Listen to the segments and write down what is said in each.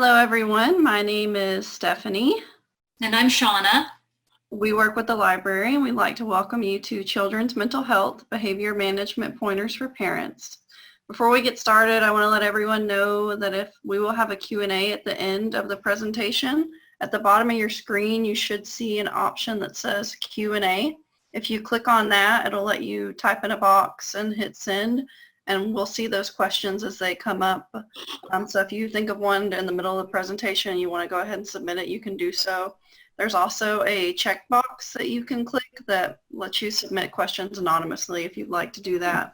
Hello, everyone. My name is Stephanie. And I'm Shauna. We work with the library, and we'd like to welcome you to Children's Mental Health Behavior Management Pointers for Parents. Before we get started, I want to let everyone know that if we will have a Q&A at the end of the presentation. At the bottom of your screen, you should see an option that says Q&A. If you click on that, it'll let you type in a box and hit send, and we'll see those questions as they come up. So if you think of one in the middle of the presentation and you want to go ahead and submit it, you can do so. There's also a checkbox that you can click that lets you submit questions anonymously if you'd like to do that.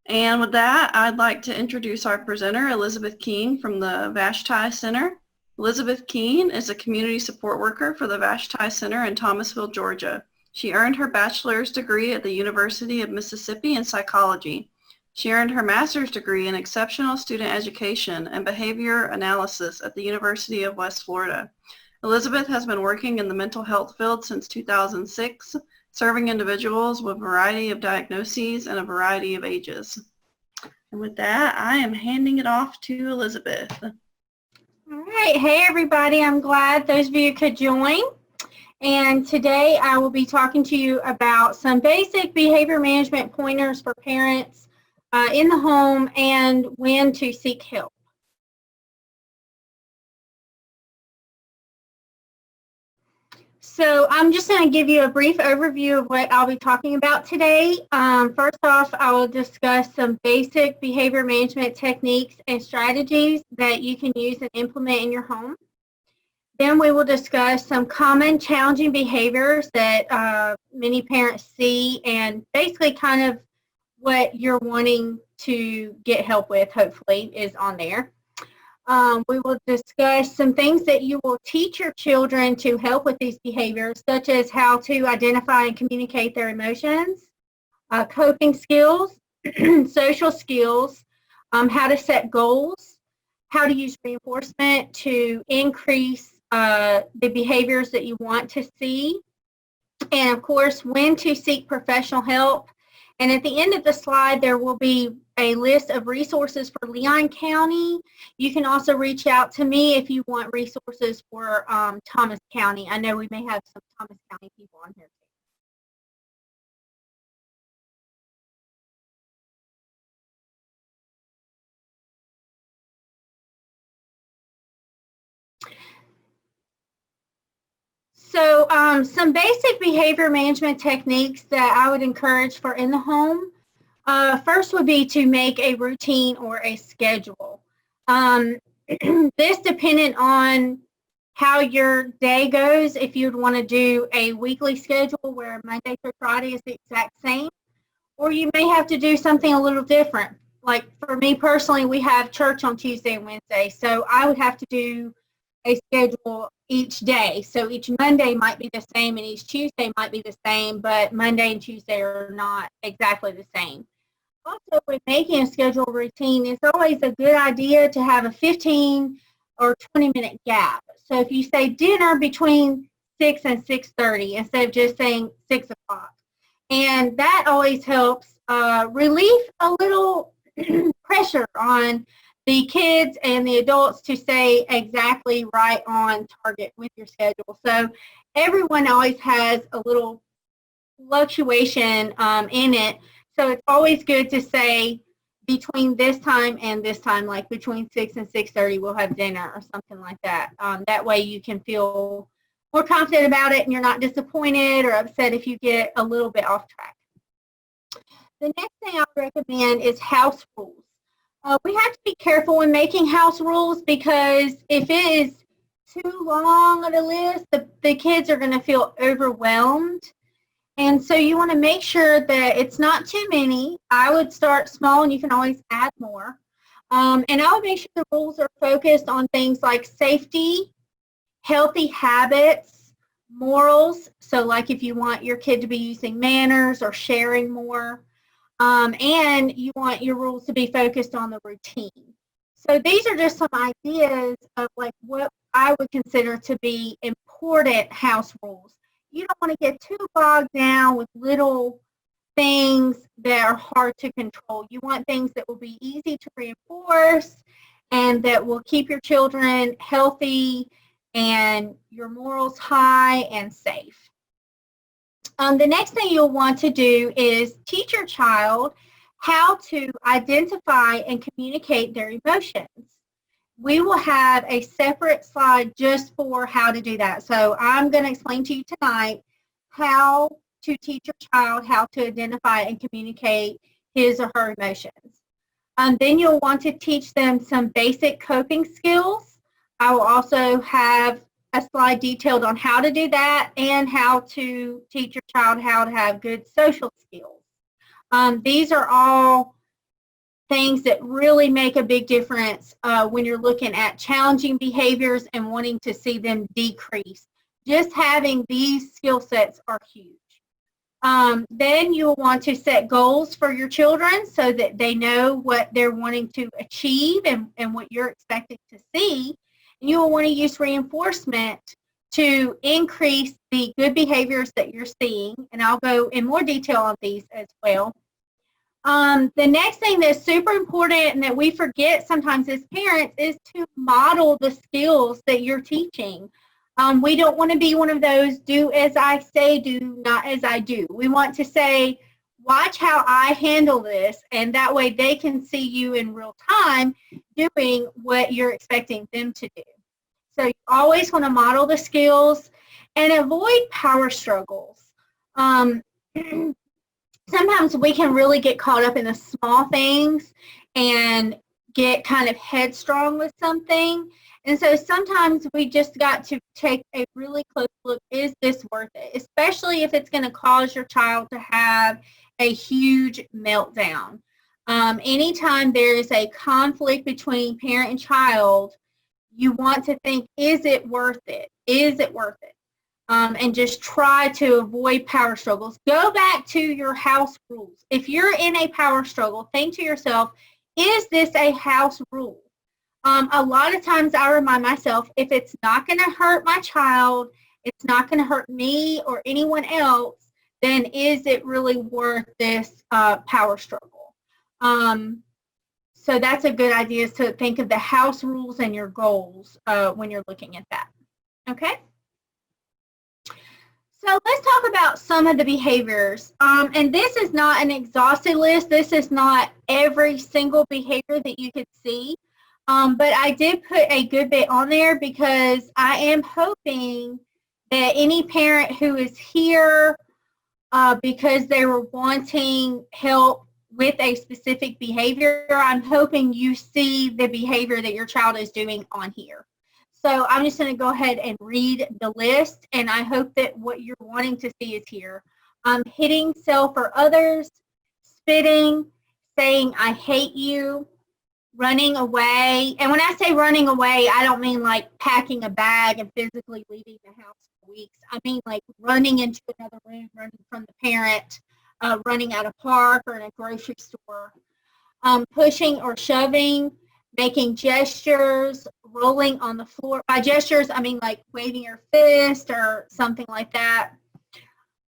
And with that, I'd like to introduce our presenter, Elizabeth Keene from the Vashti Center. Elizabeth Keene is a community support worker for the Vashti Center in Thomasville, Georgia. She earned her bachelor's degree at the University of Mississippi in psychology. She earned her master's degree in exceptional student education and behavior analysis at the University of West Florida. Elizabeth has been working in the mental health field since 2006, serving individuals with a variety of diagnoses and a variety of ages. And with that, I am handing it off to Elizabeth. All right. Hey, everybody. I'm glad those of you could join. And today I will be talking to you about some basic behavior management pointers for parents in the home and when to seek help. So I'm just going to give you a brief overview of what I'll be talking about today. First off, I will discuss some basic behavior management techniques and strategies that you can use and implement in your home. Then we will discuss some common challenging behaviors that many parents see and basically kind of what you're wanting to get help with, hopefully, is on there. We will discuss some things that you will teach your children to help with these behaviors, such as how to identify and communicate their emotions, coping skills, social skills, how to set goals, how to use reinforcement to increase the behaviors that you want to see, and of course, when to seek professional help. And at the end of the slide, there will be a list of resources for Leon County. You can also reach out to me if you want resources for Thomas County. I know we may have some Thomas County people on here. So some basic behavior management techniques that I would encourage for in the home. First would be to make a routine or a schedule. This dependent on how your day goes. If you'd want to do a weekly schedule where Monday through Friday is the exact same, or you may have to do something a little different. Like for me personally, we have church on Tuesday and Wednesday, so I would have to do a schedule each day. So each Monday might be the same and each Tuesday might be the same, but Monday and Tuesday are not exactly the same. Also, with making a schedule routine, it's always a good idea to have a 15 or 20-minute gap. So if you say dinner between 6 and 6:30 instead of just saying 6 o'clock. And that always helps relieve a little pressure on the kids and the adults to stay exactly right on target with your schedule. So everyone always has a little fluctuation in it. So it's always good to say between this time and this time, like between 6 and 6:30, we'll have dinner or something like that. That way you can feel more confident about it and you're not disappointed or upset if you get a little bit off track. The next thing I would recommend is house rules. We have to be careful when making house rules because if it is too long of a list, the kids are going to feel overwhelmed. And so you want to make sure that it's not too many. I would start small and you can always add more. And I would make sure the rules are focused on things like safety, healthy habits, morals. So like if you want your kid to be using manners or sharing more. And you want your rules to be focused on the routine. So these are just some ideas of like what I would consider to be important house rules. You don't want to get too bogged down with little things that are hard to control. You want things that will be easy to reinforce and that will keep your children healthy and your morals high and safe. The next thing you'll want to do is teach your child how to identify and communicate their emotions. We will have a separate slide just for how to do that. So I'm going to explain to you tonight how to teach your child how to identify and communicate his or her emotions. Then you'll want to teach them some basic coping skills. I will also have a slide detailed on how to do that and how to teach your child how to have good social skills. These are all things that really make a big difference when you're looking at challenging behaviors and wanting to see them decrease. Just having these skill sets are huge. Then you'll want to set goals for your children so that they know what they're wanting to achieve and what you're expected to see. And you will want to use reinforcement to increase the good behaviors that you're seeing. And I'll go in more detail on these as well. The next thing that's super important and that we forget sometimes as parents is to model the skills that you're teaching. We don't want to be one of those do as I say, do not as I do. We want to say, watch how I handle this, and that way they can see you in real time doing what you're expecting them to do. So you always want to model the skills and avoid power struggles. Sometimes we can really get caught up in the small things and get kind of headstrong with something. And so sometimes we just got to take a really close look, is this worth it? Especially if it's going to cause your child to have a huge meltdown. Anytime there is a conflict between parent and child, you want to think, is it worth it? Is it worth it? And just try to avoid power struggles. Go back to your house rules. If you're in a power struggle, think to yourself, is this a house rule? A lot of times I remind myself, if it's not going to hurt my child, it's not going to hurt me or anyone else, then is it really worth this power struggle? So that's a good idea, is to think of the house rules and your goals when you're looking at that. Okay? So let's talk about some of the behaviors. And this is not an exhaustive list. This is not every single behavior that you could see. But I did put a good bit on there because I am hoping that any parent who is here because they were wanting help with a specific behavior, I'm hoping you see the behavior that your child is doing on here. So I'm just going to go ahead and read the list, and I hope that what you're wanting to see is here. Hitting self or others, spitting, saying I hate you, running away. And when I say running away, I don't mean like packing a bag and physically leaving the house for weeks. I mean like running into another room, running from the parent, running out of park or in a grocery store. Pushing or shoving, making gestures, rolling on the floor. By gestures, I mean like waving your fist or something like that.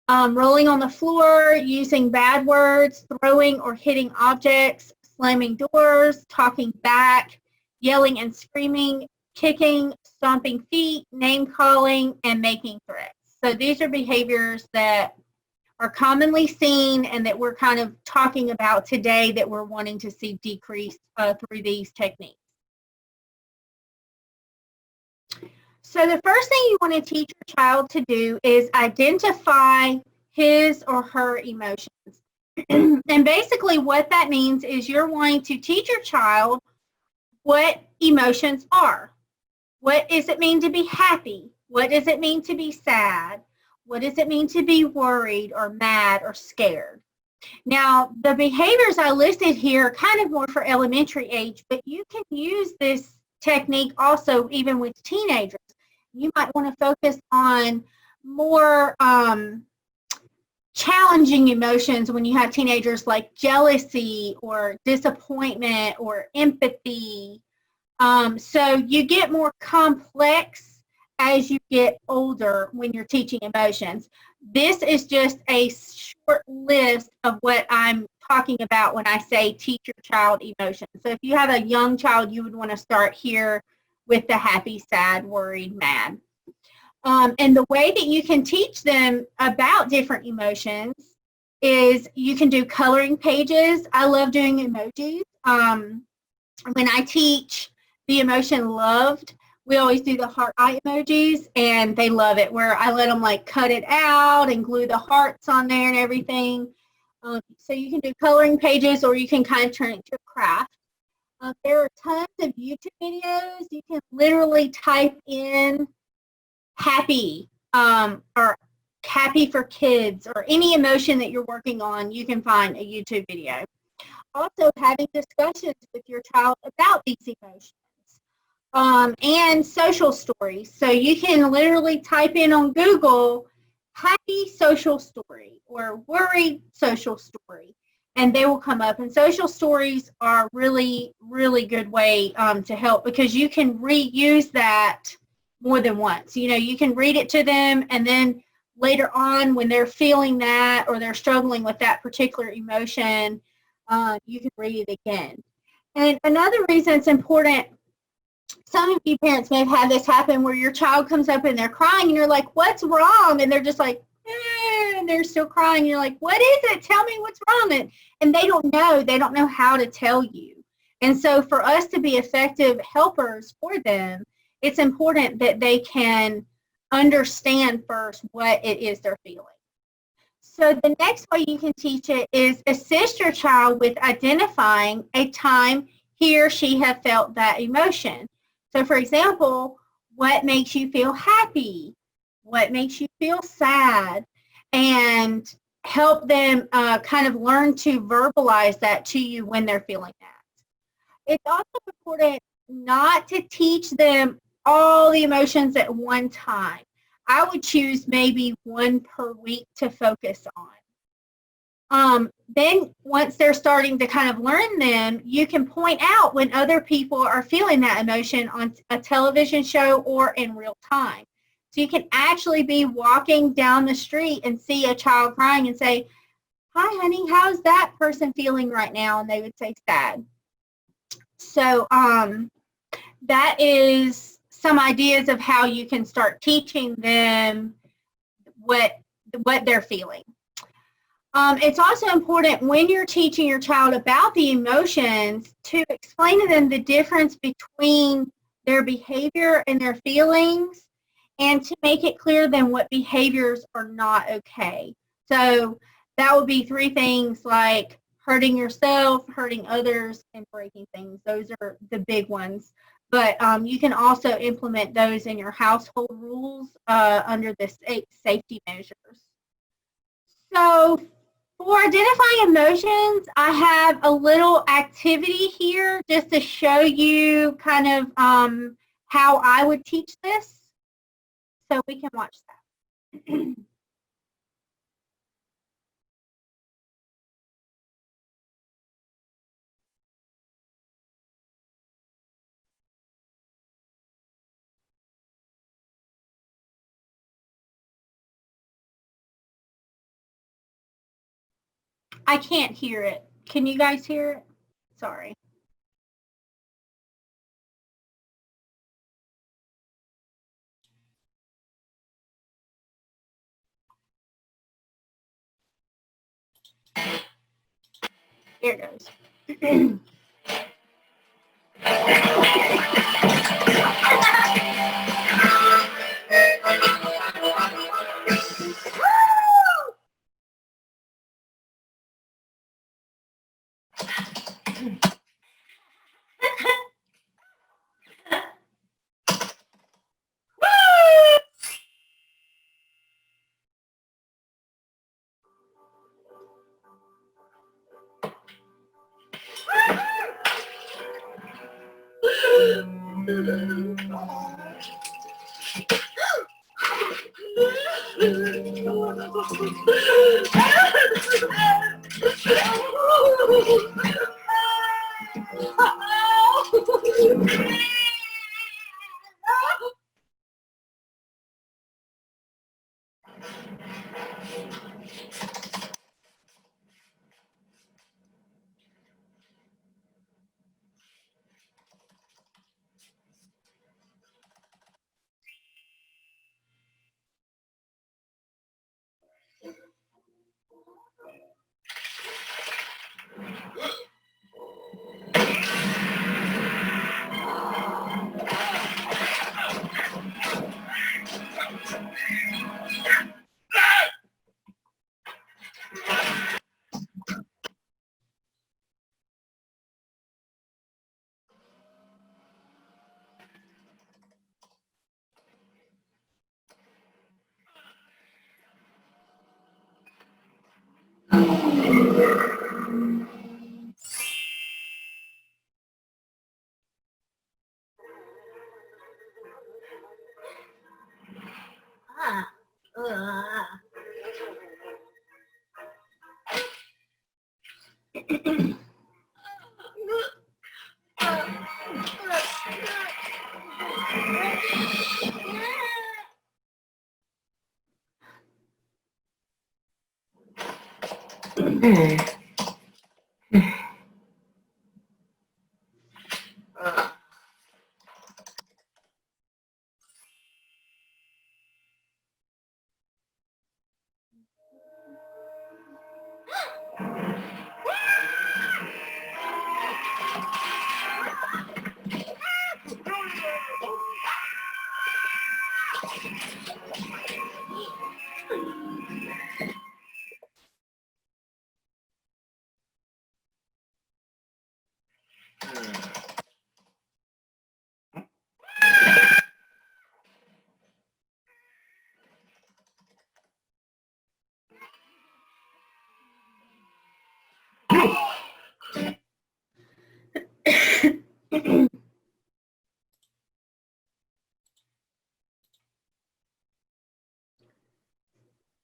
Rolling on the floor, using bad words, throwing or hitting objects, slamming doors, talking back, yelling and screaming, kicking, stomping feet, name calling, and making threats. So these are behaviors that are commonly seen and that we're kind of talking about today that we're wanting to see decrease through these techniques. So the first thing you want to teach your child to do is identify his or her emotions. And basically what that means is you're wanting to teach your child what emotions are. What does it mean to be happy? What does it mean to be sad? What does it mean to be worried or mad or scared? Now, the behaviors I listed here are kind of more for elementary age, but you can use this technique also even with teenagers. You might want to focus on more challenging emotions when you have teenagers, like jealousy or disappointment or empathy. So you get more complex as you get older when you're teaching emotions. This is just a short list of what I'm talking about when I say teach your child emotions. So if you have a young child, you would want to start here with the happy, sad, worried, mad. And the way that you can teach them about different emotions is you can do coloring pages. I love doing emojis. When I teach the emotion loved, we always do the heart eye emojis, and they love it, where I let them like cut it out and glue the hearts on there and everything. So you can do coloring pages, or you can kind of turn it into a craft. There are tons of YouTube videos. You can literally type in happy or happy for kids, or any emotion that you're working on, you can find a YouTube video. Also, having discussions with your child about these emotions. And social stories. So you can literally type in on Google, happy social story or worried social story, and they will come up. And social stories are really, really good way to help, because you can reuse that more than once. You know, you can read it to them, and then later on when they're feeling that or they're struggling with that particular emotion, you can read it again. And another reason it's important, some of you parents may have had this happen where your child comes up and they're crying, and you're like, what's wrong? And they're just like, and they're still crying. You're like, what is it? Tell me what's wrong. And they don't know how to tell you. And so for us to be effective helpers for them, it's important that they can understand first what it is they're feeling. So the next way you can teach it is assist your child with identifying a time he or she have felt that emotion. So for example, what makes you feel happy? What makes you feel sad? And help them kind of learn to verbalize that to you when they're feeling that. It's also important not to teach them all the emotions at one time. I would choose maybe one per week to focus on. Then once they're starting to kind of learn them, you can point out when other people are feeling that emotion on a television show or in real time. So you can actually be walking down the street and see a child crying and say, hi, honey, how's that person feeling right now? And they would say sad. So that is some ideas of how you can start teaching them what they're feeling. It's also important when you're teaching your child about the emotions to explain to them the difference between their behavior and their feelings, and to make it clear to them what behaviors are not okay. So that would be 3 things like hurting yourself, hurting others, and breaking things. Those are the big ones. But you can also implement those in your household rules under the safety measures. So for identifying emotions, I have a little activity here just to show you kind of how I would teach this. So we can watch that. I can't hear it. Can you guys hear it? Sorry. Here it goes.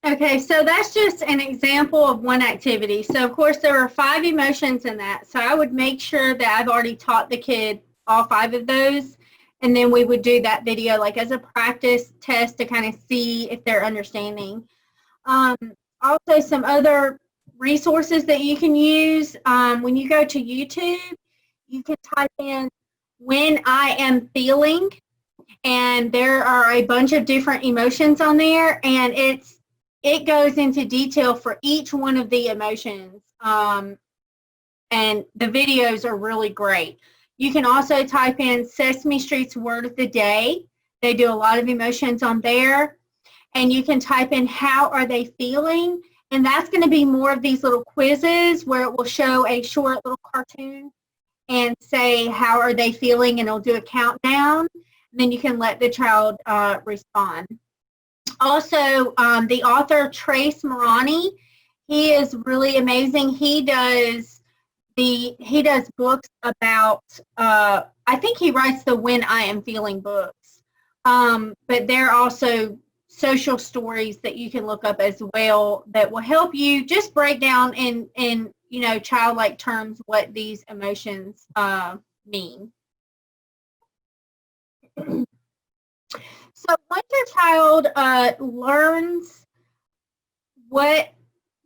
Okay, so that's just an example of one activity. So of course there are 5 emotions in that. So I would make sure that I've already taught the kid all 5 of those. And then we would do that video like as a practice test to kind of see if they're understanding. Also some other resources that you can use. When you go to YouTube, you can type in "when I am feeling," and there are a bunch of different emotions on there, and it goes into detail for each one of the emotions, and the videos are really great. You can also type in Sesame Street's Word of the Day. They do a lot of emotions on there. And you can type in "how are they feeling," and that's going to be more of these little quizzes where it will show a short little cartoon and say how are they feeling, and it'll do a countdown. And then you can let the child respond. Also, the author Trace Morani, he is really amazing. He does books about, I think he writes the When I Am Feeling books, but they're also social stories that you can look up as well that will help you just break down in childlike terms what these emotions mean. So once your child learns what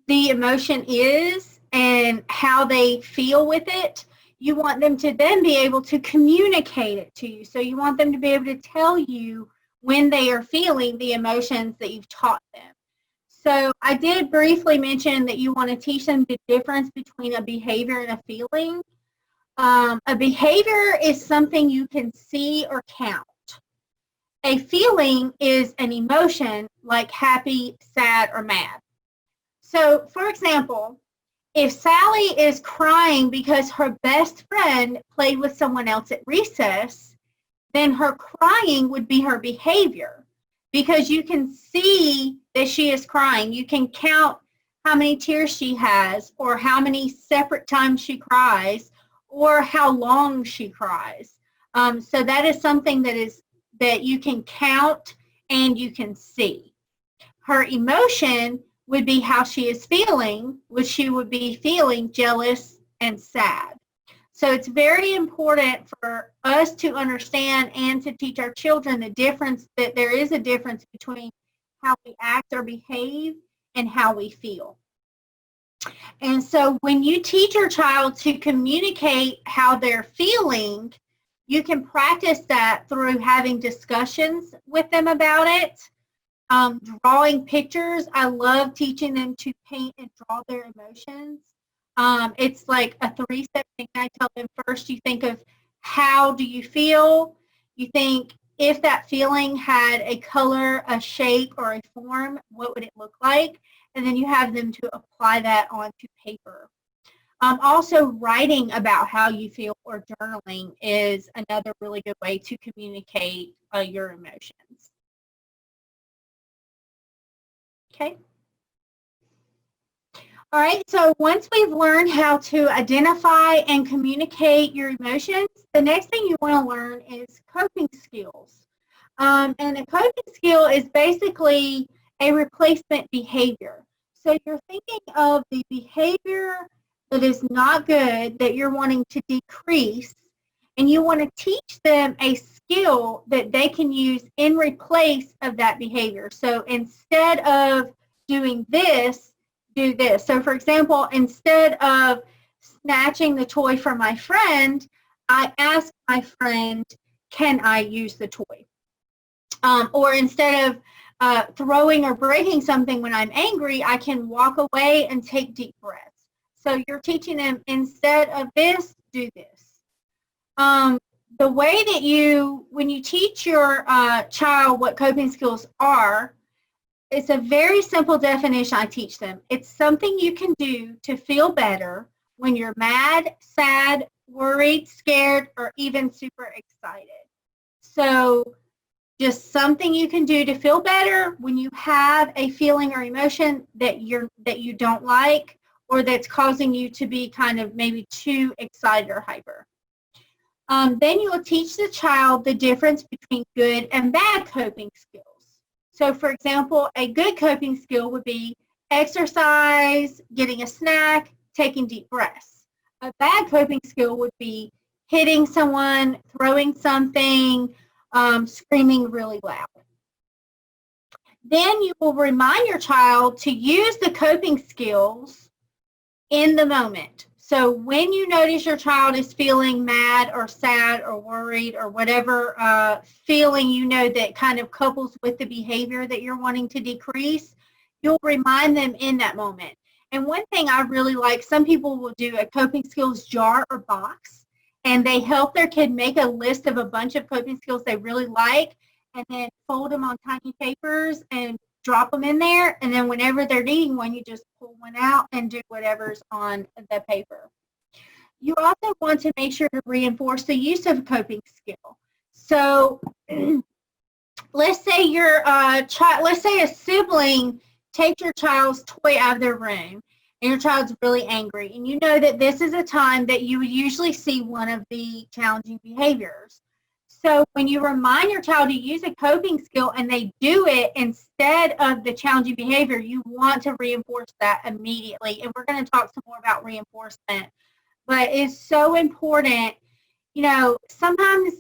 the emotion is and how they feel with it, you want them to then be able to communicate it to you. So you want them to be able to tell you when they are feeling the emotions that you've taught them. So I did briefly mention that you want to teach them the difference between a behavior and a feeling. A behavior is something you can see or count. A feeling is an emotion like happy, sad, or mad. So, for example, if Sally is crying because her best friend played with someone else at recess, then her crying would be her behavior because you can see that she is crying. You can count how many tears she has or how many separate times she cries or how long she cries. So that is something that you can count and you can see. Her emotion would be how she is feeling, which she would be feeling jealous and sad. So it's very important for us to understand and to teach our children the difference, that there is a difference between how we act or behave and how we feel. And so when you teach your child to communicate how they're feeling, you can practice that through having discussions with them about it. Drawing pictures. I love teaching them to paint and draw their emotions. It's like a 3-step thing. I tell them first, you think of how do you feel? You think if that feeling had a color, a shape, or a form, what would it look like? And then you have them to apply that onto paper. Also, writing about how you feel or journaling is another really good way to communicate your emotions. Okay. All right, so once we've learned how to identify and communicate your emotions, the next thing you want to learn is coping skills. And a coping skill is basically a replacement behavior. So you're thinking of the behavior that is not good that you're wanting to decrease, and you want to teach them a skill that they can use in replace of that behavior. So instead of doing this, do this. So for example, instead of snatching the toy from my friend, I ask my friend, can I use the toy? Or instead of throwing or breaking something when I'm angry, I can walk away and take deep breaths. So you're teaching them, instead of this, do this. The way that when you teach your child what coping skills are, it's a very simple definition I teach them. It's something you can do to feel better when you're mad, sad, worried, scared, or even super excited. So just something you can do to feel better when you have a feeling or emotion that you don't like, or that's causing you to be kind of maybe too excited or hyper. Then you will teach the child the difference between good and bad coping skills. So for example, a good coping skill would be exercise, getting a snack, taking deep breaths. A bad coping skill would be hitting someone, throwing something, screaming really loud. Then you will remind your child to use the coping skills in the moment. So when you notice your child is feeling mad or sad or worried or whatever feeling that kind of couples with the behavior that you're wanting to decrease, you'll remind them in that moment. And one thing I really like, some people will do a coping skills jar or box, and they help their kid make a list of a bunch of coping skills they really like, and then fold them on tiny papers and drop them in there, and then whenever they're needing one, you just pull one out and do whatever's on the paper. You also want to make sure to reinforce the use of a coping skill. So let's say let's say a sibling takes your child's toy out of their room, and your child's really angry, and you know that this is a time that you would usually see one of the challenging behaviors. So when you remind your child to use a coping skill and they do it instead of the challenging behavior, you want to reinforce that immediately. And we're going to talk some more about reinforcement. But it's so important. Sometimes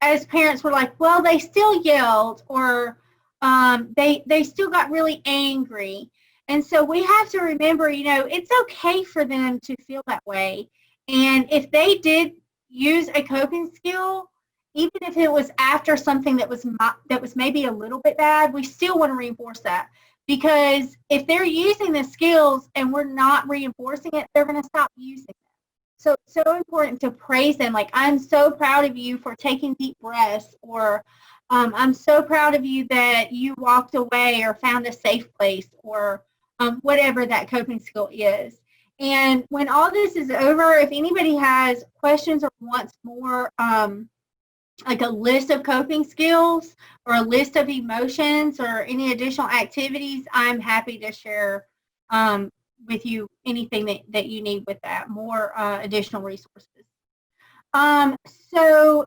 as parents we're like, well, they still yelled, or they still got really angry. And so we have to remember, it's okay for them to feel that way. And if they did use a coping skill, even if it was after something that was maybe a little bit bad, we still want to reinforce that. Because if they're using the skills and we're not reinforcing it, they're going to stop using it. So it's so important to praise them. Like, I'm so proud of you for taking deep breaths, or I'm so proud of you that you walked away or found a safe place, or whatever that coping skill is. And when all this is over, if anybody has questions or wants more, like a list of coping skills or a list of emotions or any additional activities, I'm happy to share with you anything that you need with that, more additional resources. So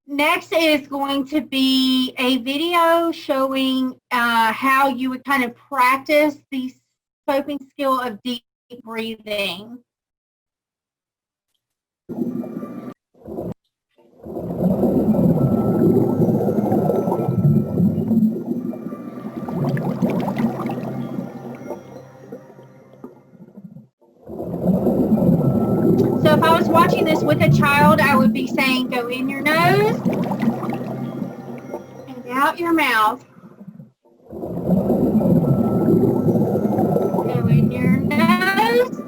next is going to be a video showing how you would kind of practice the coping skill of deep breathing. So if I was watching this with a child, I would be saying, go in your nose and out your mouth. Go in your nose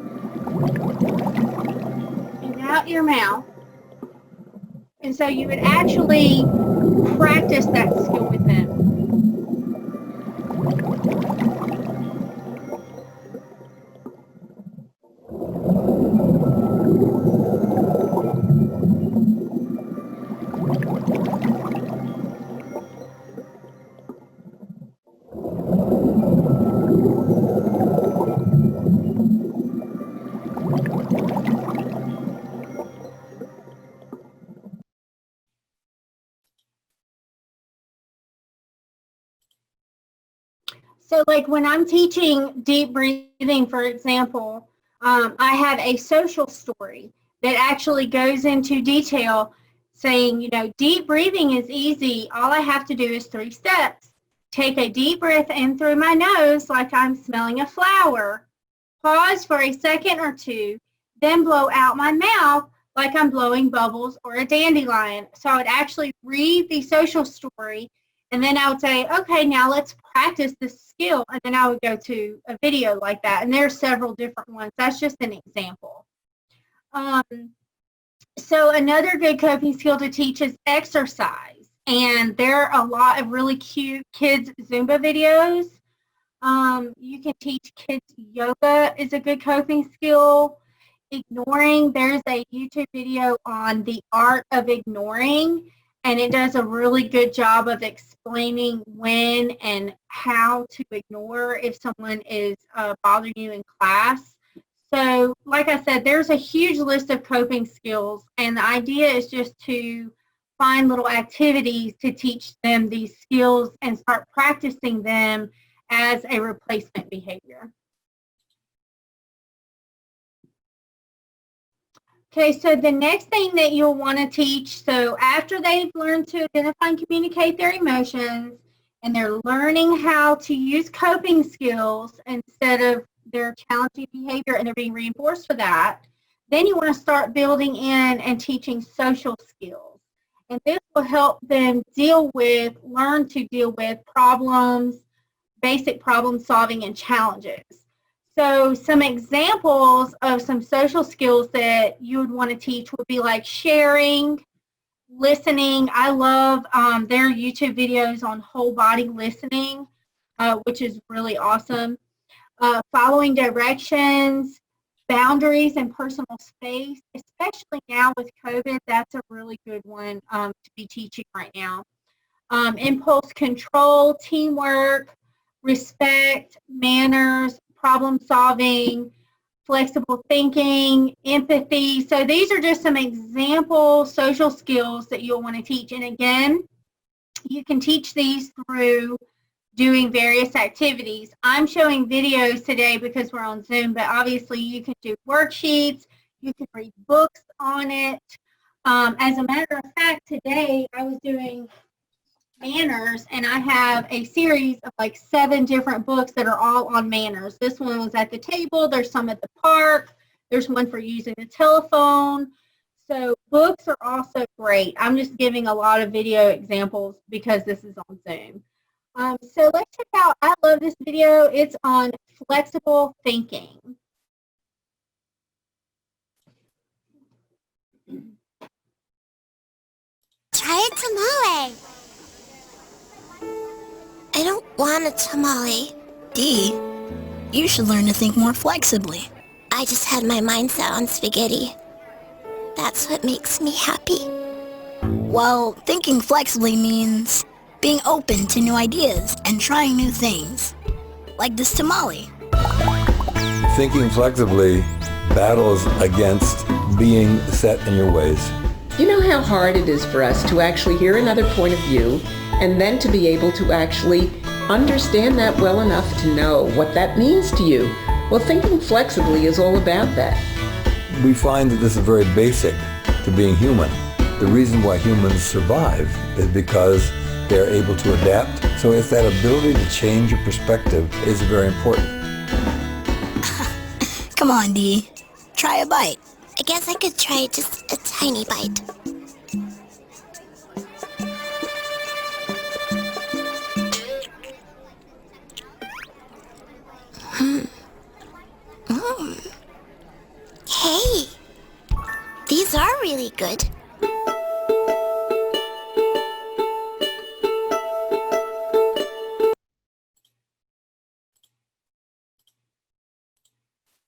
and out your mouth. And so you would actually practice that skill with them. So like when I'm teaching deep breathing, for example, I have a social story that actually goes into detail. saying, you know, deep breathing is easy. All I have to do is 3 steps. Take a deep breath in through my nose like I'm smelling a flower. Pause for a second or two, then blow out my mouth like I'm blowing bubbles or a dandelion. So I would actually read the social story, and then I would say, okay, now let's practice this skill. And then I would go to a video like that. And there are several different ones. That's just an example. So another good coping skill to teach is exercise. And there are a lot of really cute kids Zumba videos. You can teach kids yoga is a good coping skill. Ignoring, there's a YouTube video on the art of ignoring, and it does a really good job of explaining when and how to ignore if someone is bothering you in class. So, like I said, there's a huge list of coping skills, and the idea is just to find little activities to teach them these skills and start practicing them as a replacement behavior. Okay, so the next thing that you'll want to teach, so after they've learned to identify and communicate their emotions, and they're learning how to use coping skills instead of their challenging behavior, and they're being reinforced for that, then you want to start building in and teaching social skills. And this will help them learn to deal with problems, basic problem solving, and challenges. So some examples of some social skills that you would want to teach would be like sharing, listening. I love their YouTube videos on whole body listening, which is really awesome. Following directions, boundaries and personal space, especially now with COVID, that's a really good one to be teaching right now. Impulse control, teamwork, respect, manners, problem solving, flexible thinking, empathy. So these are just some example social skills that you'll want to teach. And again, you can teach these through doing various activities. I'm showing videos today because we're on Zoom, but obviously you can do worksheets, you can read books on it. As a matter of fact, today I was doing manners, and I have a series of like 7 different books that are all on manners. This one was at the table, there's some at the park, there's one for using the telephone. So books are also great. I'm just giving a lot of video examples because this is on Zoom. So let's check out, I love this video, it's on flexible thinking. Try a tamale. I don't want a tamale. Dee, you should learn to think more flexibly. I just had my mind set on spaghetti. That's what makes me happy. Well, thinking flexibly means being open to new ideas and trying new things. Like this tamale. Thinking flexibly battles against being set in your ways. You know how hard it is for us to actually hear another point of view and then to be able to actually understand that well enough to know what that means to you. Well, thinking flexibly is all about that. We find that this is very basic to being human. The reason why humans survive is because they're able to adapt. So it's that ability to change your perspective is very important. Come on, Dee. Try a bite. I guess I could try just a tiny bite. Hey, these are really good.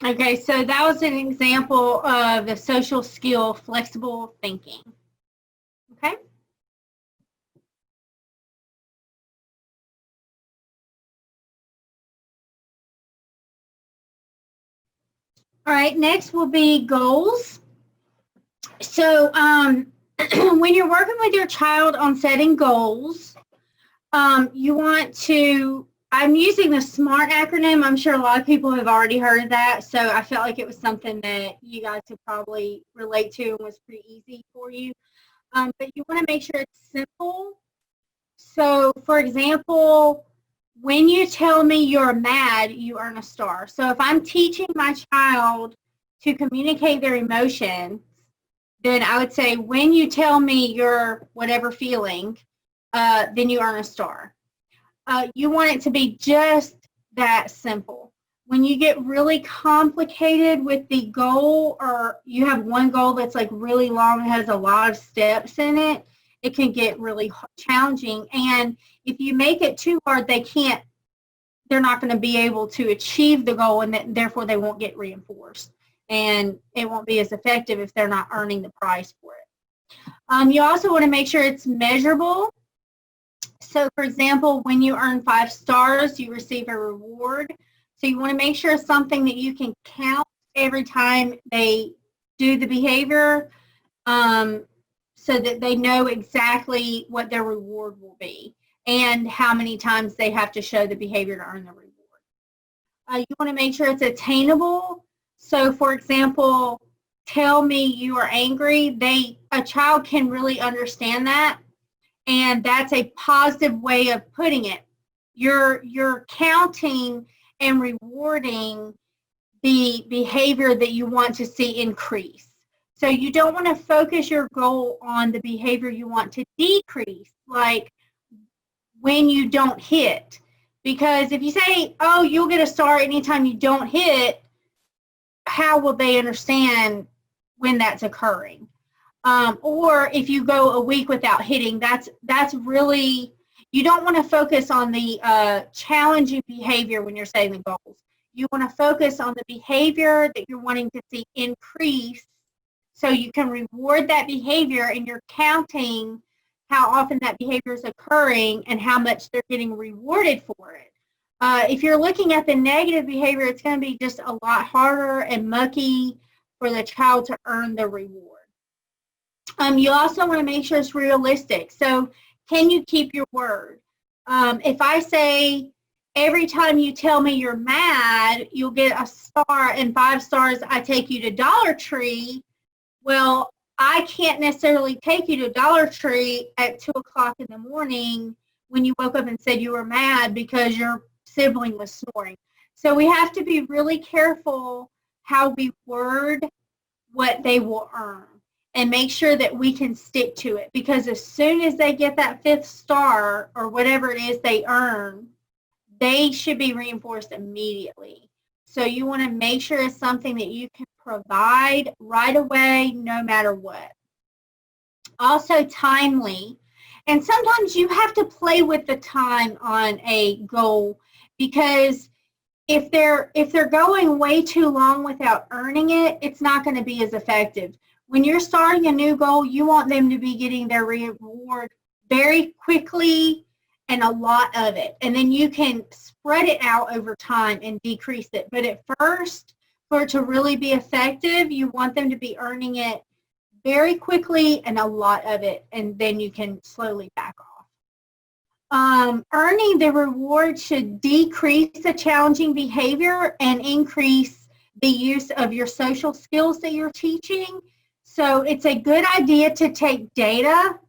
Okay, so that was an example of the social skill, flexible thinking. Okay. All right, next will be goals. So when you're working with your child on setting goals, you want to, I'm using the SMART acronym. I'm sure a lot of people have already heard of that, so I felt like it was something that you guys could probably relate to and was pretty easy for you. but you want to make sure it's simple. So, for example, when you tell me you're mad, you earn a star. So if I'm teaching my child to communicate their emotions, then I would say, when you tell me you're whatever feeling, then you earn a star. You want it to be just that simple. When you get really complicated with the goal, or you have one goal that's like really long and has a lot of steps in it, it can get really challenging. And if you make it too hard, they're not going to be able to achieve the goal, and therefore they won't get reinforced. And it won't be as effective if they're not earning the prize for it. You also want to make sure it's measurable. So, for example, when you earn 5 stars, you receive a reward. So you want to make sure it's something that you can count every time they do the behavior, so that they know exactly what their reward will be and how many times they have to show the behavior to earn the reward. You want to make sure it's attainable. So, for example, tell me you are angry. A child can really understand that, and that's a positive way of putting it. You're counting and rewarding the behavior that you want to see increase. So you don't want to focus your goal on the behavior you want to decrease, like when you don't hit. Because if you say, oh, you'll get a star anytime you don't hit, how will they understand when that's occurring? Or if you go a week without hitting, that's really, you don't want to focus on the challenging behavior when you're setting the goals. You want to focus on the behavior that you're wanting to see increase, so you can reward that behavior, and you're counting how often that behavior is occurring and how much they're getting rewarded for it. If you're looking at the negative behavior, it's going to be just a lot harder and mucky for the child to earn the reward. You also want to make sure it's realistic. So can you keep your word? If I say, every time you tell me you're mad, you'll get a star, and 5 stars, I take you to Dollar Tree. Well, I can't necessarily take you to Dollar Tree at 2 o'clock in the morning when you woke up and said you were mad because your sibling was snoring. So we have to be really careful how we word what they will earn, and make sure that we can stick to it, because as soon as they get that 5th star or whatever it is they earn, they should be reinforced immediately. So you want to make sure it's something that you can provide right away, no matter what. Also, timely. And sometimes you have to play with the time on a goal, because if they're going way too long without earning it, it's not going to be as effective. When you're starting a new goal, you want them to be getting their reward very quickly and a lot of it. And then you can spread it out over time and decrease it. But at first, for it to really be effective, you want them to be earning it very quickly and a lot of it, and then you can slowly back off. Earning the reward should decrease the challenging behavior and increase the use of your social skills that you're teaching. So it's a good idea to take data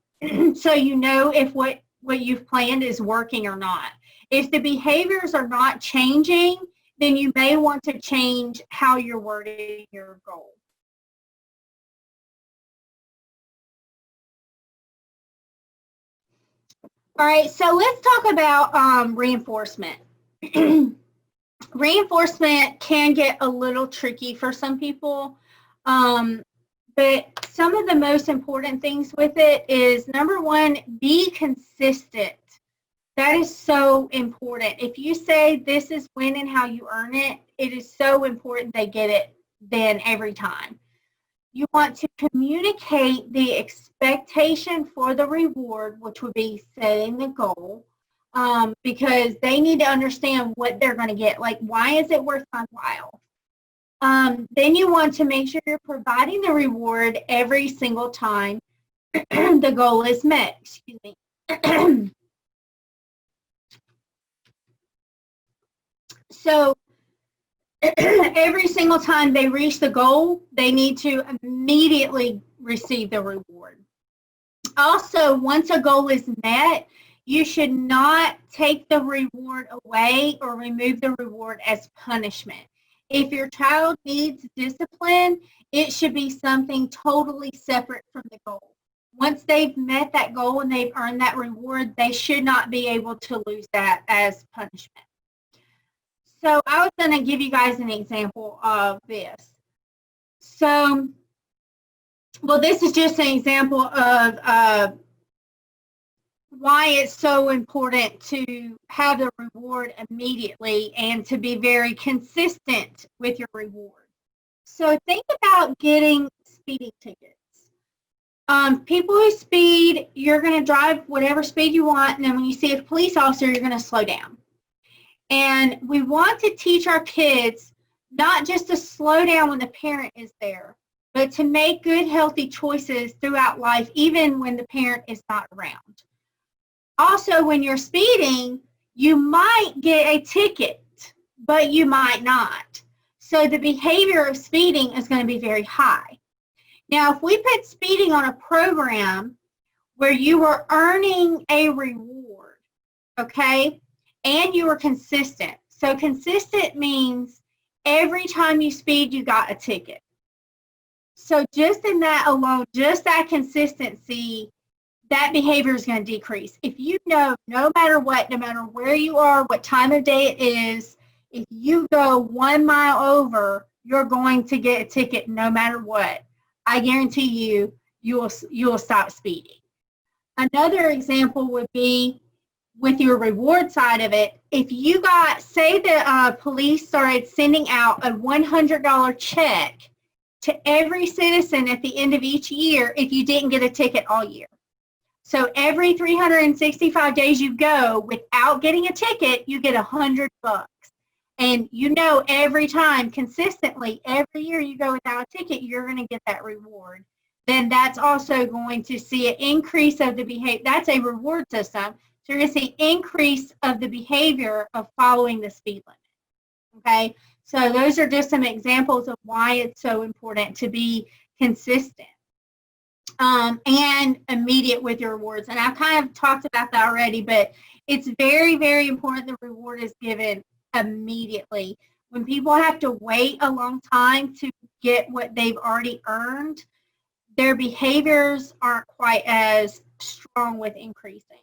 so you know if what you've planned is working or not. If the behaviors are not changing, then you may want to change how you're wording your goal. All right, so let's talk about reinforcement. Reinforcement can get a little tricky for some people, but some of the most important things with it is, number one, be consistent. That is so important. If you say this is when and how you earn it, it is so important they get it then every time. You want to communicate the expectation for the reward, which would be setting the goal, because they need to understand what they're going to get. Like, why is it worth my while? Then you want to make sure you're providing the reward every single time the goal is met. Excuse me. So every single time they reach the goal, they need to immediately receive the reward. Also, once a goal is met, you should not take the reward away or remove the reward as punishment. If your child needs discipline, it should be something totally separate from the goal. Once they've met that goal and they've earned that reward, they should not be able to lose that as punishment. So I was going to give you guys an example of this. So, well, this is just an example of why it's so important to have the reward immediately and to be very consistent with your reward. So think about getting speeding tickets. People who speed, you're going to drive whatever speed you want, and then when you see a police officer, you're going to slow down. And we want to teach our kids not just to slow down when the parent is there, but to make good, healthy choices throughout life, even when the parent is not around. Also, when you're speeding, you might get a ticket, but you might not. So the behavior of speeding is going to be very high. Now, if we put speeding on a program where you were earning a reward, okay, and you were consistent. So consistent means every time you speed, you got a ticket. So just in that alone, just that consistency, that behavior is going to decrease. If you know, no matter what, no matter where you are, what time of day it is, if you go 1 mile over, you're going to get a ticket no matter what. I guarantee you will stop speeding. Another example would be with your reward side of it. If you got, say the police started sending out a $100 check to every citizen at the end of each year if you didn't get a ticket all year. So every 365 days you go without getting a ticket, you get $100. And you know every time, consistently, every year you go without a ticket, you're going to get that reward. Then that's also going to see an increase of the behavior. That's a reward system. So you're going to see increase of the behavior of following the speed limit. Okay? So those are just some examples of why it's so important to be consistent. And immediate with your rewards. And I've kind of talked about that already, but it's very, very important the reward is given immediately. When people have to wait a long time to get what they've already earned, their behaviors aren't quite as strong with increasing.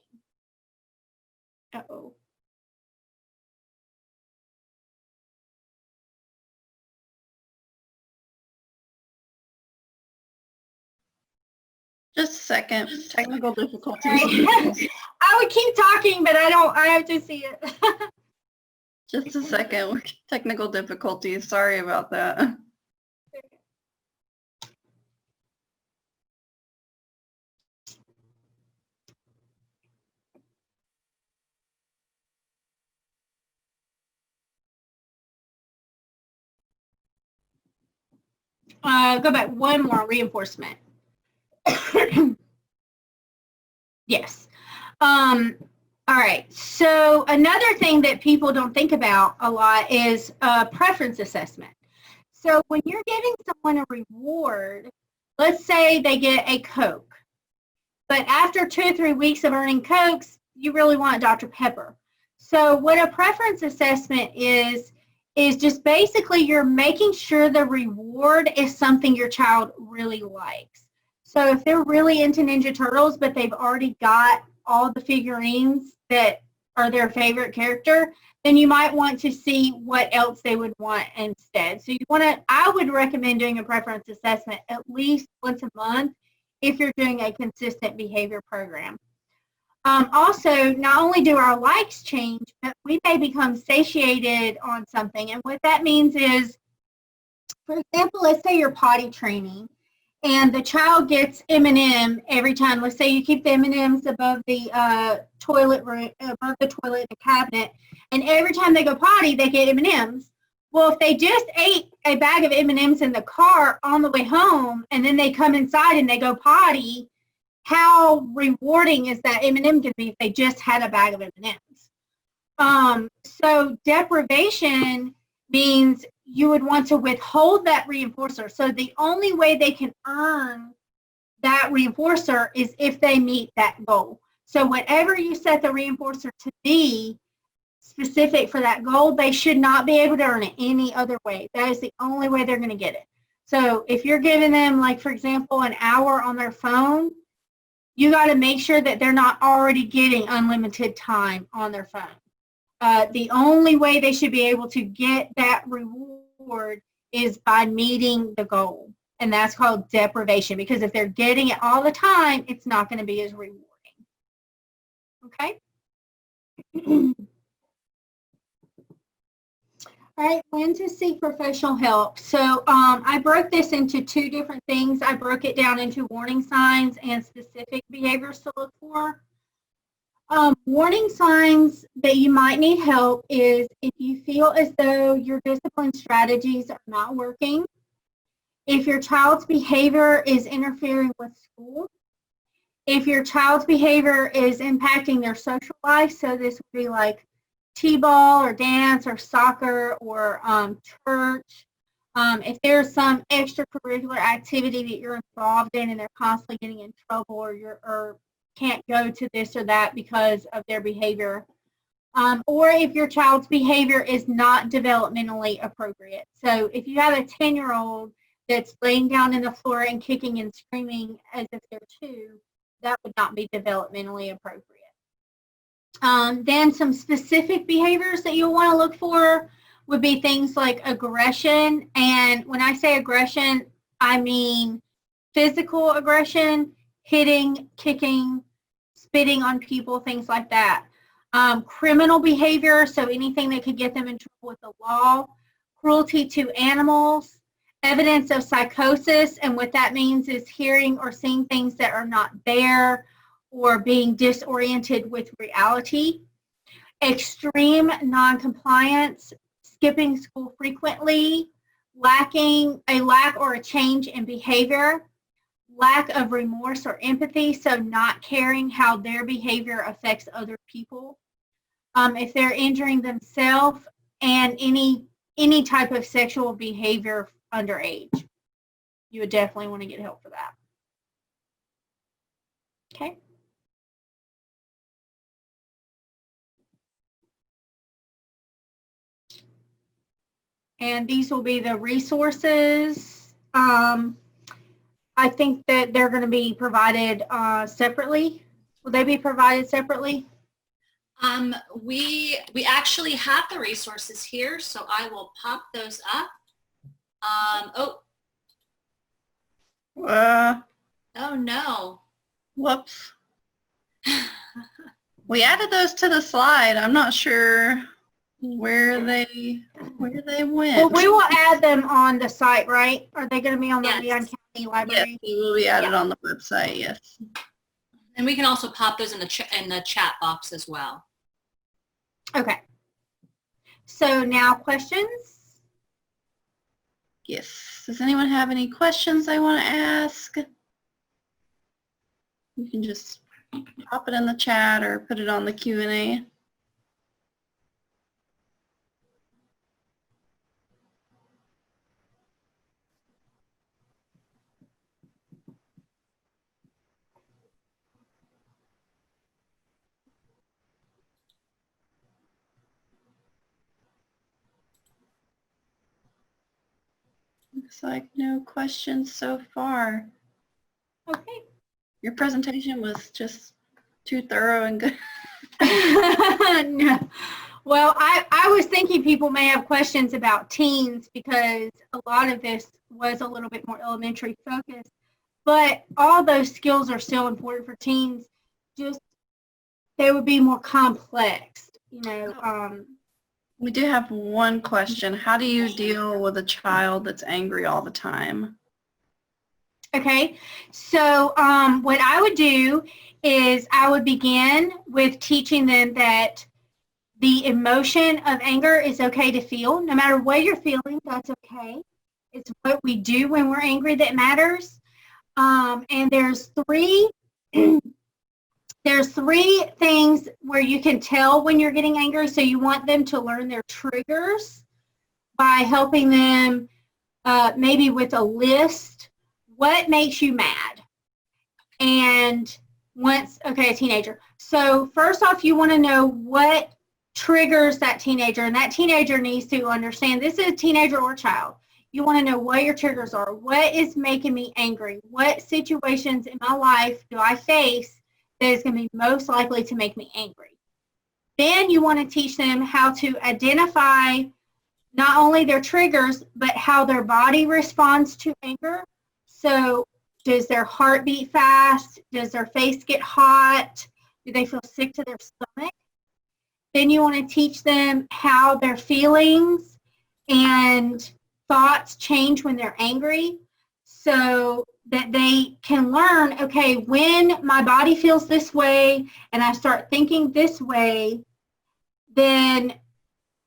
Uh-oh. Just a second. Technical difficulties. I would keep talking, but I have to see it. Just a second. Technical difficulties. Sorry about that. Go back. One more reinforcement. Yes. All right. So another thing that people don't think about a lot is preference assessment. So when you're giving someone a reward, let's say they get a Coke, but after 2 or 3 weeks of earning Cokes, you really want Dr. Pepper. So what a preference assessment is just basically you're making sure the reward is something your child really likes. So if they're really into Ninja Turtles, but they've already got all the figurines that are their favorite character, then you might want to see what else they would want instead. So I would recommend doing a preference assessment at least once a month if you're doing a consistent behavior program. Also, not only do our likes change, but we may become satiated on something. And what that means is, for example, let's say you're potty training and the child gets M&M every time. Let's say you keep the M&Ms above the toilet in the cabinet, and every time they go potty, they get M&Ms. Well, if they just ate a bag of M&Ms in the car on the way home, and then they come inside and they go potty, how rewarding is that M&M going to be if they just had a bag of M&Ms? So deprivation means you would want to withhold that reinforcer. So the only way they can earn that reinforcer is if they meet that goal. So whatever you set the reinforcer to be specific for that goal, they should not be able to earn it any other way. That is the only way they're going to get it. So if you're giving them, like, for example, an hour on their phone, you got to make sure that they're not already getting unlimited time on their phone. The only way they should be able to get that reward is by meeting the goal. And that's called deprivation, because if they're getting it all the time, it's not going to be as rewarding. Okay? All right, when to seek professional help. So I broke this into two different things. I broke it down into warning signs and specific behaviors to look for. Warning signs that you might need help is if you feel as though your discipline strategies are not working, if your child's behavior is interfering with school, if your child's behavior is impacting their social life, so this would be like T-ball or dance or soccer or church. If there's some extracurricular activity that you're involved in and they're constantly getting in trouble, or can't go to this or that because of their behavior, or if your child's behavior is not developmentally appropriate. So if you have a 10-year-old that's laying down in the floor and kicking and screaming as if they're 2, that would not be developmentally appropriate. Then some specific behaviors that you'll want to look for would be things like aggression. And when I say aggression, I mean physical aggression, hitting, kicking, spitting on people, things like that. Criminal behavior, so anything that could get them in trouble with the law. Cruelty to animals. Evidence of psychosis, and what that means is hearing or seeing things that are not there, or being disoriented with reality. Extreme noncompliance, skipping school frequently, lack or a change in behavior, lack of remorse or empathy, so not caring how their behavior affects other people. If they're injuring themselves, and any type of sexual behavior underage, you would definitely want to get help for that. Okay. And these will be the resources. I think that they're going to be provided separately. Will they be provided separately? We actually have the resources here, so I will pop those up. Oh no. Whoops. We added those to the slide. I'm not sure where they went. Well, we will add them on the site, right? Are they going to be on the Yes. Leon County Library? Yes, they will be added on the website, yes. And we can also pop those in the chat box as well. Okay. So now questions? Yes. Does anyone have any questions they want to ask? You can just pop it in the chat or put it on the Q&A. Looks like no questions so far. Okay. Your presentation was just too thorough and good. No. Well, I was thinking people may have questions about teens, because a lot of this was a little bit more elementary focused, but all those skills are still important for teens. Just they would be more complex, you know. We do have one question. How do you deal with a child that's angry all the time? Okay, so what I would do is I would begin with teaching them that the emotion of anger is okay to feel. No matter what you're feeling, that's okay. It's what we do when we're angry that matters. And there's three things where you can tell when you're getting angry. So you want them to learn their triggers by helping them maybe with a list. What makes you mad? And a teenager. So first off, you want to know what triggers that teenager, and that teenager needs to understand this is a teenager or child. You want to know what your triggers are. What is making me angry? What situations in my life do I face that is going to be most likely to make me angry? Then you want to teach them how to identify not only their triggers, but how their body responds to anger. So does their heart beat fast? Does their face get hot? Do they feel sick to their stomach? Then you want to teach them how their feelings and thoughts change when they're angry, so that they can learn, okay, when my body feels this way and I start thinking this way, then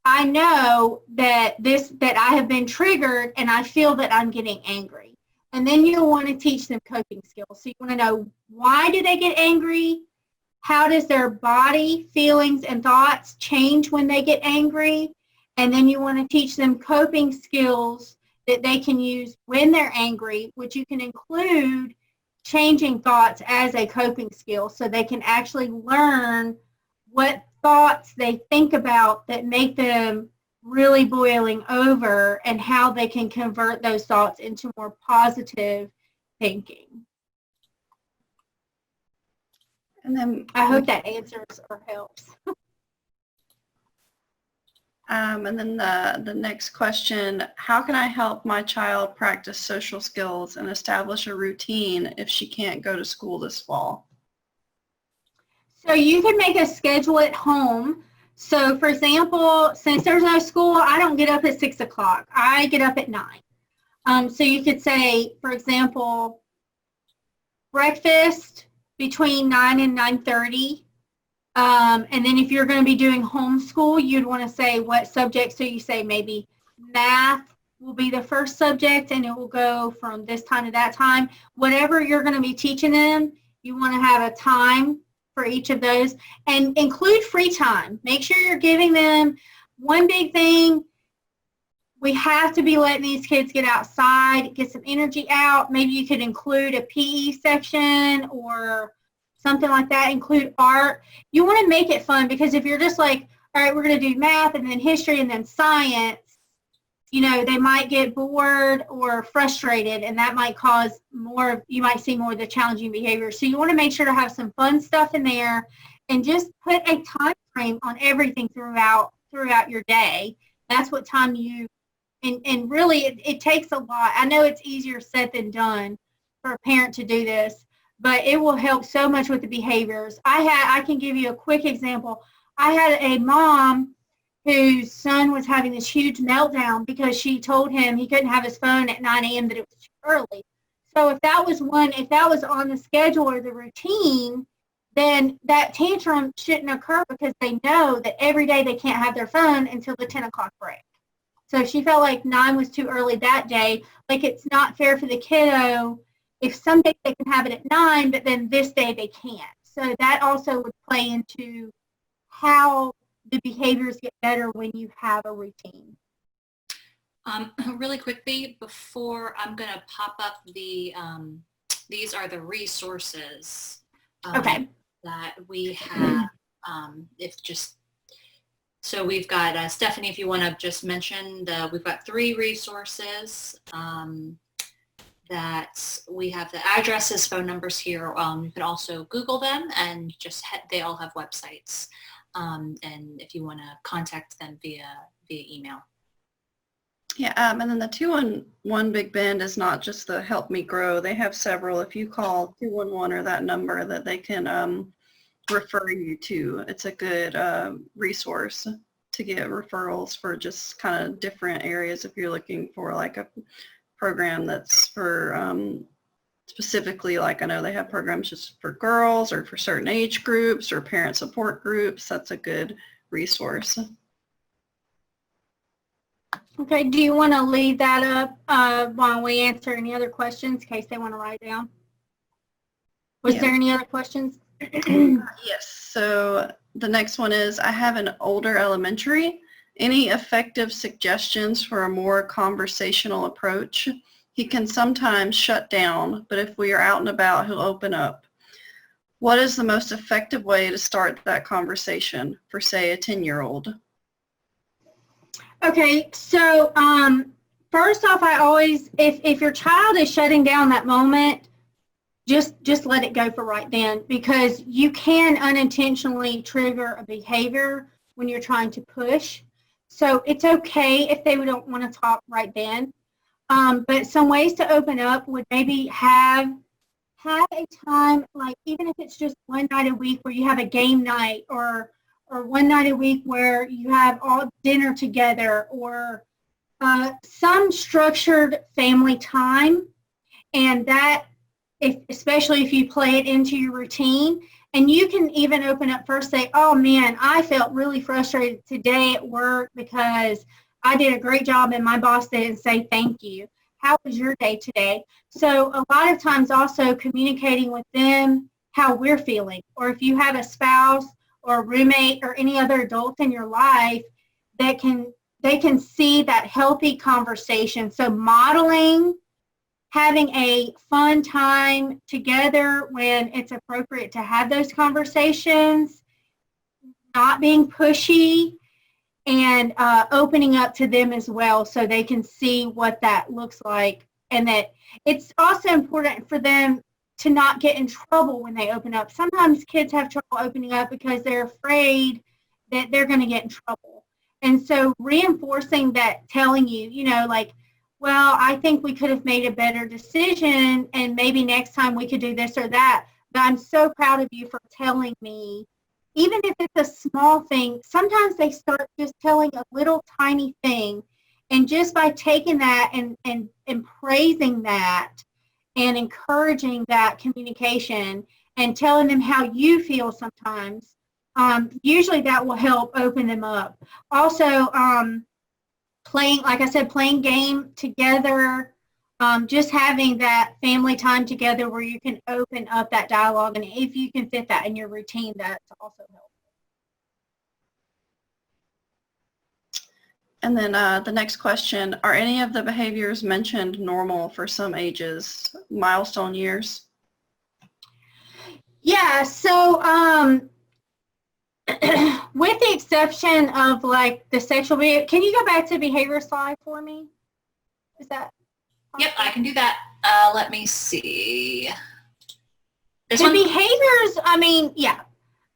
I know that I have been triggered and I feel that I'm getting angry. And then you want to teach them coping skills. So you want to know, why do they get angry? How does their body, feelings, and thoughts change when they get angry? And then you want to teach them coping skills that they can use when they're angry, which you can include changing thoughts as a coping skill, so they can actually learn what thoughts they think about that make them really boiling over, and how they can convert those thoughts into more positive thinking. And then I hope that answers or helps. And then the next question, how can I help my child practice social skills and establish a routine if she can't go to school this fall? So you can make a schedule at home. So for example, since there's no school, I don't get up at 6 o'clock. I get up at 9. So you could say, for example, breakfast between 9 and 9:30. And then if you're going to be doing homeschool, you'd want to say what subject. So you say maybe math will be the first subject, and it will go from this time to that time. Whatever you're going to be teaching them, you want to have a time for each of those, and include free time. Make sure you're giving them one big thing. We have to be letting these kids get outside, get some energy out. Maybe you could include a PE section or something like that. Include art. You want to make it fun, because if you're just like, all right, we're going to do math and then history and then science, you know, they might get bored or frustrated, and that might cause more, you might see more of the challenging behavior. So you want to make sure to have some fun stuff in there, and just put a time frame on everything throughout your day. That's what time you, and really it takes a lot. I know it's easier said than done for a parent to do this, but it will help so much with the behaviors. I can give you a quick example. I had a mom whose son was having this huge meltdown because she told him he couldn't have his phone at 9 a.m., that it was too early. So if that was on the schedule or the routine, then that tantrum shouldn't occur, because they know that every day they can't have their phone until the 10 o'clock break. So she felt like 9 was too early that day. Like, it's not fair for the kiddo if some days they can have it at 9, but then this day they can't. So that also would play into how the behaviors get better when you have a routine. Really quickly, before I'm going to pop up the, these are the resources Okay. that we have. So we've got, Stephanie, if you want to just mention, we've got 3 resources that we have, the addresses, phone numbers here. You can also Google them, and just they all have websites. And if you want to contact them via email. Yeah, and then the 211 Big Bend is not just the Help Me Grow. They have several. If you call 211 or that number, that they can refer you to. It's a good resource to get referrals for just kind of different areas if you're looking for like a program that's for specifically, like I know they have programs just for girls or for certain age groups or parent support groups. That's a good resource. Okay, do you want to leave that up while we answer any other questions in case they want to write down? Was there any other questions? Yes, so the next one is, I have an older elementary. Any effective suggestions for a more conversational approach? He can sometimes shut down, but if we are out and about, he'll open up. What is the most effective way to start that conversation for, say, a 10-year-old? Okay, so first off, I always, if your child is shutting down that moment, just let it go for right then, because you can unintentionally trigger a behavior when you're trying to push. So it's okay if they don't want to talk right then. But some ways to open up would maybe have a time, like even if it's just one night a week where you have a game night, or one night a week where you have all dinner together, or some structured family time. And that, especially if you play it into your routine, and you can even open up first, say, oh man, I felt really frustrated today at work because I did a great job and my boss didn't say thank you. How was your day today? So a lot of times also communicating with them how we're feeling, or if you have a spouse or a roommate or any other adults in your life that they can see that healthy conversation. So modeling having a fun time together when it's appropriate to have those conversations, not being pushy, and opening up to them as well so they can see what that looks like. And that it's also important for them to not get in trouble when they open up. Sometimes kids have trouble opening up because they're afraid that they're going to get in trouble. And so reinforcing that, telling you, you know, like, well, I think we could have made a better decision and maybe next time we could do this or that. But I'm so proud of you for telling me, even if it's a small thing. Sometimes they start just telling a little tiny thing. And just by taking that and praising that and encouraging that communication and telling them how you feel sometimes, usually that will help open them up. Also, playing, like I said, playing game together, just having that family time together where you can open up that dialogue. And if you can fit that in your routine, that's also helpful. And then the next question, are any of the behaviors mentioned normal for some ages, milestone years? Yeah, so with the exception of like the sexual behavior, can you go back to behavior slide for me? Is that? Yep, I can do that. Let me see. The behaviors, I mean, yeah.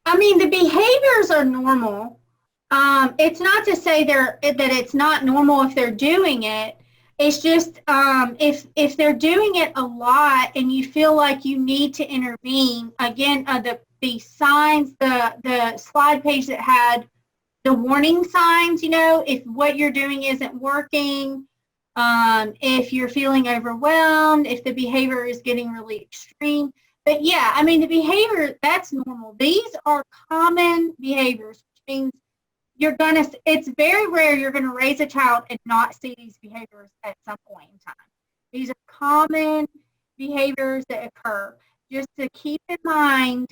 I mean, the behaviors are normal. It's not to say that it's not normal if they're doing it. It's just if they're doing it a lot and you feel like you need to intervene, again, the signs, the slide page that had the warning signs, you know, if what you're doing isn't working, if you're feeling overwhelmed, if the behavior is getting really extreme. But yeah, I mean, the behavior, that's normal. These are common behaviors, which means it's very rare you're going to raise a child and not see these behaviors at some point in time. These are common behaviors that occur. Just to keep in mind,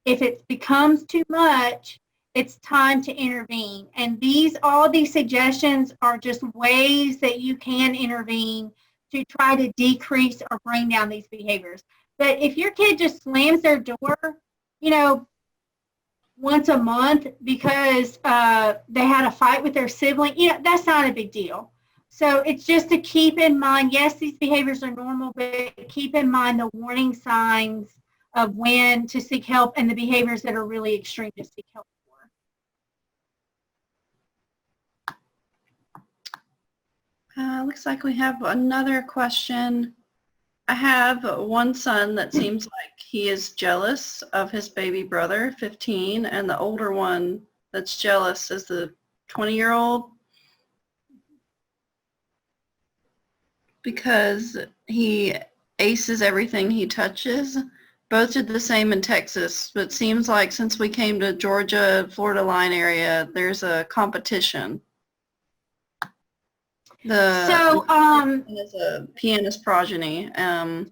if it becomes too much, it's time to intervene. And all these suggestions are just ways that you can intervene to try to decrease or bring down these behaviors. But if your kid just slams their door, you know, once a month because they had a fight with their sibling, you know, that's not a big deal. So it's just to keep in mind, yes, these behaviors are normal, but keep in mind the warning signs of when to seek help and the behaviors that are really extreme to seek help for. Looks like we have another question. I have one son that seems like he is jealous of his baby brother, 15, and the older one that's jealous is the 20-year-old because he aces everything he touches. Both did the same in Texas, but it seems like since we came to Georgia, Florida line area, there's a competition. Is a pianist progeny, and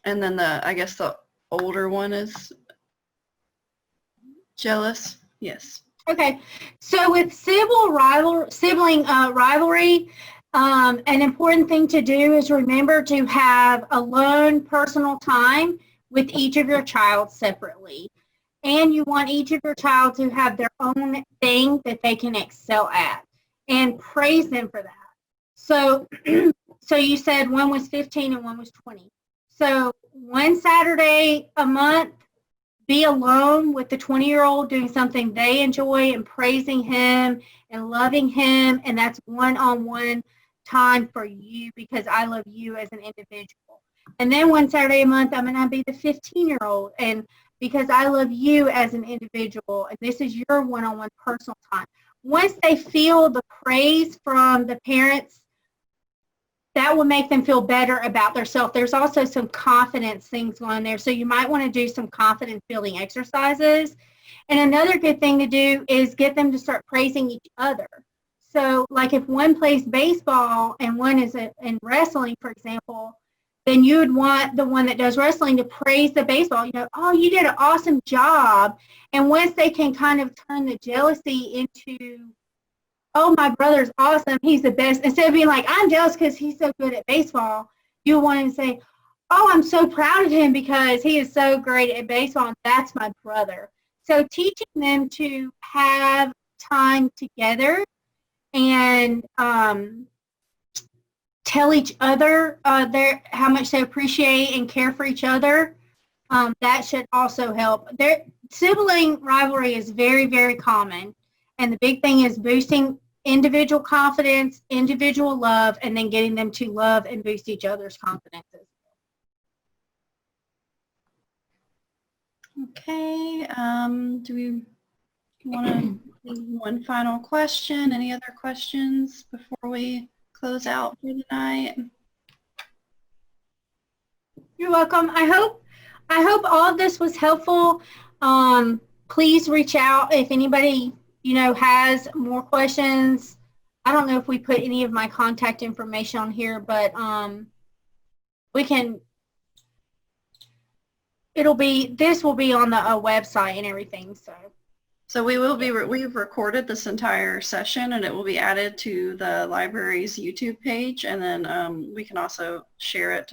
then I guess the older one is jealous. Yes. Okay, so with sibling rivalry, an important thing to do is remember to have alone personal time with each of your child separately. And you want each of your child to have their own thing that they can excel at, and praise them for that. So, so you said one was 15 and one was 20. So one Saturday a month, be alone with the 20-year-old doing something they enjoy and praising him and loving him. And that's one-on-one time for you because I love you as an individual. And then one Saturday a month, I'm going to be the 15-year-old and because I love you as an individual, and this is your one-on-one personal time. Once they feel the praise from the parents, that will make them feel better about themselves. There's also some confidence things going there, so you might want to do some confidence building exercises. And another good thing to do is get them to start praising each other. So like if one plays baseball and one is in wrestling, for example, then you would want the one that does wrestling to praise the baseball. You know, oh, you did an awesome job. And once they can kind of turn the jealousy into, oh, my brother's awesome, he's the best, instead of being like, I'm jealous because he's so good at baseball, you want to say, oh, I'm so proud of him because he is so great at baseball, and that's my brother. So teaching them to have time together and tell each other how much they appreciate and care for each other, that should also help. Sibling rivalry is very, very common. And the big thing is boosting individual confidence, individual love, and then getting them to love and boost each other's confidences. Okay, do we want to do one final question? Any other questions before we close out for tonight? You're welcome. I hope all of this was helpful. Please reach out if anybody has more questions. I don't know if we put any of my contact information on here, but we can. This will be on the website and everything. So we've recorded this entire session and it will be added to the library's YouTube page, and then we can also share it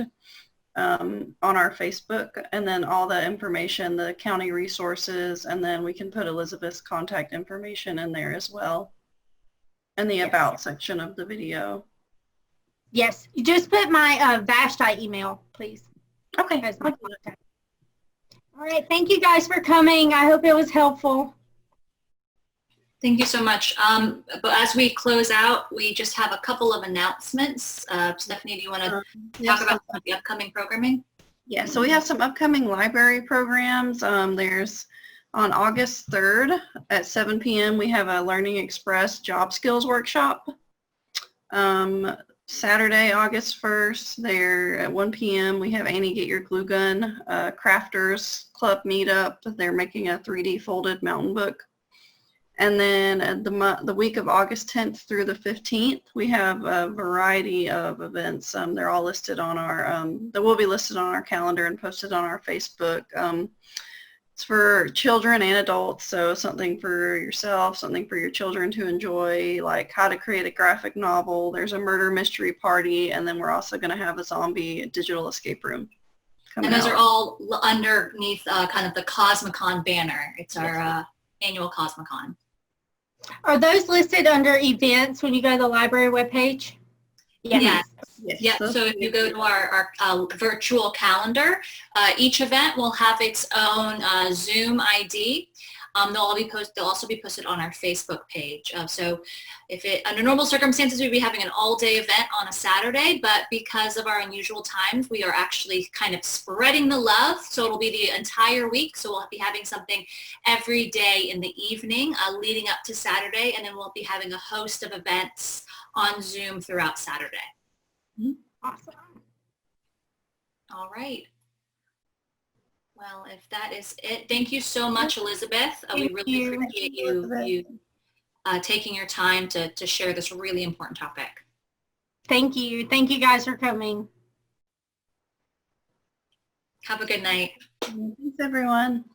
on our Facebook, and then all the information, the county resources, and then we can put Elizabeth's contact information in there as well in the About section of the video. Yes, you just put my Vashti email, please. Okay. As my contact. All right, thank you guys for coming. I hope it was helpful. Thank you so much. But as we close out, we just have a couple of announcements. Stephanie, do you want to talk about some of the upcoming programming? Yeah, so we have some upcoming library programs. There's on August 3rd at 7 p.m. we have a Learning Express job skills workshop. Saturday, August 1st, there at 1 p.m. we have Annie Get Your Glue Gun Crafters Club meetup. They're making a 3D folded mountain book. And then the week of August 10th through the 15th, we have a variety of events. They're all listed on our, that will be listed on our calendar and posted on our Facebook. It's for children and adults, so something for yourself, something for your children to enjoy, like how to create a graphic novel. There's a murder mystery party, and then we're also going to have a zombie digital escape room. And those are all underneath kind of the Cosmicon banner. It's our annual Cosmicon. Are those listed under events when you go to the library webpage? Yes. Yeah. So if you go to our virtual calendar, each event will have its own Zoom ID. They'll also be posted on our Facebook page. So under normal circumstances, we'd be having an all-day event on a Saturday, but because of our unusual times, we are actually kind of spreading the love. So it'll be the entire week. So we'll be having something every day in the evening leading up to Saturday, and then we'll be having a host of events on Zoom throughout Saturday. Awesome. All right. Well, if that is it, thank you so much, Elizabeth. We really appreciate you taking your time to share this really important topic. Thank you. Thank you guys for coming. Have a good night. Thanks, everyone.